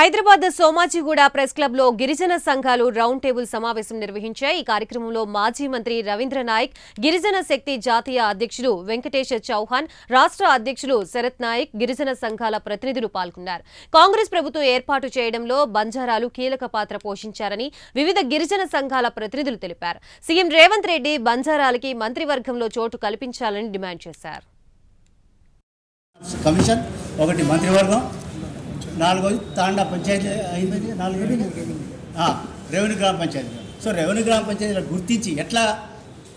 Hyderabad Somajiguda press club లో గిరిజన సంఘాలు రౌండ్ టేబుల్ సమావేశం నిర్వహించాయి। ఈ కార్యక్రమంలో మాజీ మంత్రి రవీంద్ర నాయక్, గిరిజన శక్తి జాతీయ అధ్యక్షులు వెంకటేష్ చౌహాన్, రాష్ట్ర అధ్యక్షులు శరత్ నాయక్, గిరిజన సంఘాల ప్రతినిధులు పాల్గొన్నారు। కాంగ్రెస్ ప్రభుత్వం ఏర్పాటు చేయడంలో బంజారాలు కీలక పాత్ర పోషించారని వివిధ గిరిజన సంఘాల ప్రతినిధులు తెలిపారు। సీఎం రేవంత్ రెడ్డి బంజారాలకి మంత్రివర్గంలో చోటు కల్పించాలని డిమాండ్ చేశారు। కమిషన్ ఒకటి మంత్రివర్గం, నాలుగోది తాండా పంచాయతీ అయింది, నాలుగోది రెవెన్యూ గ్రామ పంచాయతీ। సో రెవెన్యూ గ్రామ పంచాయతీలో గుర్తించి ఎట్లా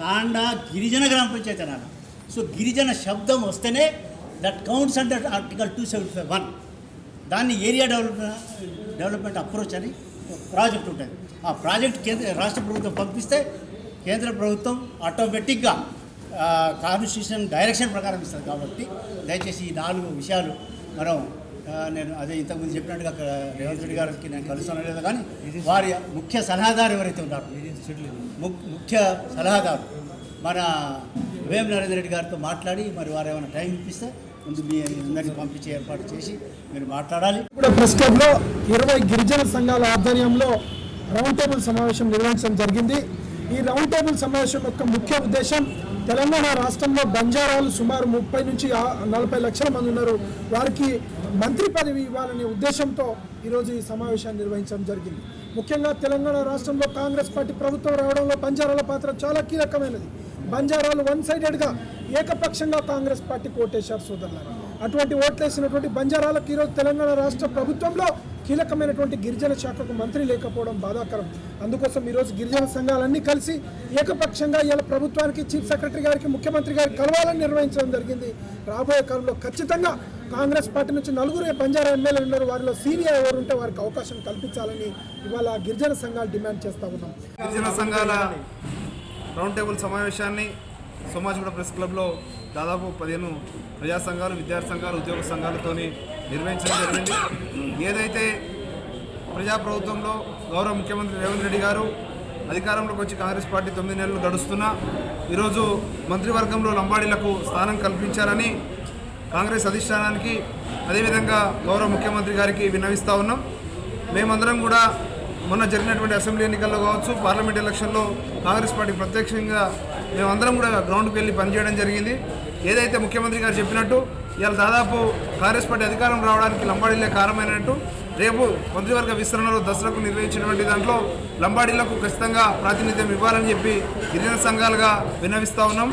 తాండా గిరిజన గ్రామ పంచాయతీ అనాలి। సో గిరిజన శబ్దం వస్తేనే దట్ కౌంట్స్ అండర్ ఆర్టికల్ 275(1). దాన్ని ఏరియా డెవలప్మెంట్ అప్రోచ్ అని ప్రాజెక్ట్ ఉంటుంది। ఆ ప్రాజెక్ట్ రాష్ట్ర ప్రభుత్వం పంపిస్తే కేంద్ర ప్రభుత్వం ఆటోమేటిక్గా కాన్స్టిట్యూషన్ డైరెక్షన్ ప్రకారం ఇస్తుంది। కాబట్టి దయచేసి ఈ 4 విషయాలు మనం నేను అదే ఇంతకుముందు చెప్పినట్టుగా అక్కడ రేవంత్ రెడ్డి గారికి నేను కలుస్తానో లేదో కానీ వారి ముఖ్య సలహాదారు ఎవరైతే ఉన్నారో ముఖ్య సలహాదారు మన వేం నరేంద్ర రెడ్డి గారితో మాట్లాడి మరి వారు ఏమైనా టైం ఇప్పిస్తే ముందు మీ అందరినీ పంపించే ఏర్పాటు చేసి మీరు మాట్లాడాలి। ఇప్పుడు ప్రెస్ క్లబ్లో 20 గిరిజన సంఘాల ఆధ్వర్యంలో రౌండ్ టేబుల్ సమావేశం నిర్వహించడం జరిగింది। ఈ రౌండ్ టేబుల్ సమావేశం యొక్క ముఖ్య ఉద్దేశం తెలంగాణ రాష్ట్రంలో బంజారాలు సుమారు 30 నుంచి 40 లక్షల మంది ఉన్నారు, వారికి మంత్రి పదవి ఇవ్వాలనే ఉద్దేశంతో ఈరోజు ఈ సమావేశాన్ని నిర్వహించడం జరిగింది। ముఖ్యంగా తెలంగాణ రాష్ట్రంలో కాంగ్రెస్ పార్టీ ప్రభుత్వం రావడంలో బంజారాల పాత్ర చాలా కీలకమైనది। బంజారాలు వన్ సైడెడ్గా ఏకపక్షంగా కాంగ్రెస్ పార్టీకి ఓటేశారు సోదరులారా। అటువంటి ఓట్లేసినటువంటి బంజారాలకు ఈరోజు తెలంగాణ రాష్ట్ర ప్రభుత్వంలో కీలకమైనటువంటి గిరిజన శాఖకు మంత్రి లేకపోవడం బాధాకరం। అందుకోసం ఈరోజు గిరిజన సంఘాలన్నీ కలిసి ఏకపక్షంగా ఇలా ప్రభుత్వానికి, చీఫ్ సెక్రటరీ గారికి, ముఖ్యమంత్రి గారికి కలవాలని నిర్వహించడం జరిగింది। రాబోయే కాలంలో ఖచ్చితంగా కాంగ్రెస్ పార్టీ నుంచి 4 బంజారా ఎమ్మెల్యేలు ఉన్నారు, వారిలో సీనియర్ ఎవరు ఉంటే వారికి అవకాశం కల్పించాలని ఇవాళ గిరిజన సంఘాలు డిమాండ్ చేస్తూ ఉన్నాం। గిరిజన సంఘాల రౌండ్ టేబుల్ సమావేశాన్ని సోమాజిగూడ ప్రెస్ క్లబ్లో దాదాపు 15 ప్రజా సంఘాలు, విద్యార్థి సంఘాలు, ఉద్యోగ సంఘాలతో నిర్వహించడం జరిగింది। ఏదైతే ప్రజాప్రభుత్వంలో గౌరవ ముఖ్యమంత్రి రేవంత్ రెడ్డి గారు అధికారంలోకి వచ్చి కాంగ్రెస్ పార్టీ 9 నెలలు గడుస్తున్నా ఈరోజు మంత్రివర్గంలో లంబాడీలకు స్థానం కల్పించాలని కాంగ్రెస్ అధిష్టానానికి, అదేవిధంగా గౌరవ ముఖ్యమంత్రి గారికి విన్నవిస్తూ ఉన్నాం। మేమందరం కూడా మొన్న జరిగినటువంటి అసెంబ్లీ ఎన్నికల్లో కావచ్చు, పార్లమెంట్ ఎలక్షన్లో కాంగ్రెస్ పార్టీ ప్రత్యక్షంగా మేమందరం కూడా గ్రౌండ్కి వెళ్ళి పనిచేయడం జరిగింది। ఏదైతే ముఖ్యమంత్రి గారు చెప్పినట్టు ఇవాళ దాదాపు కాంగ్రెస్ పార్టీ అధికారం రావడానికి లంబాడీలే కారణమైనట్టు రేపు మంత్రివర్గ విస్తరణలో దసరాకు నిర్వహించినటువంటి దాంట్లో లంబాడీలకు ఖచ్చితంగా ప్రాతినిధ్యం ఇవ్వాలని చెప్పి గిరిజన సంఘాలుగా విన్నవిస్తూ ఉన్నాం।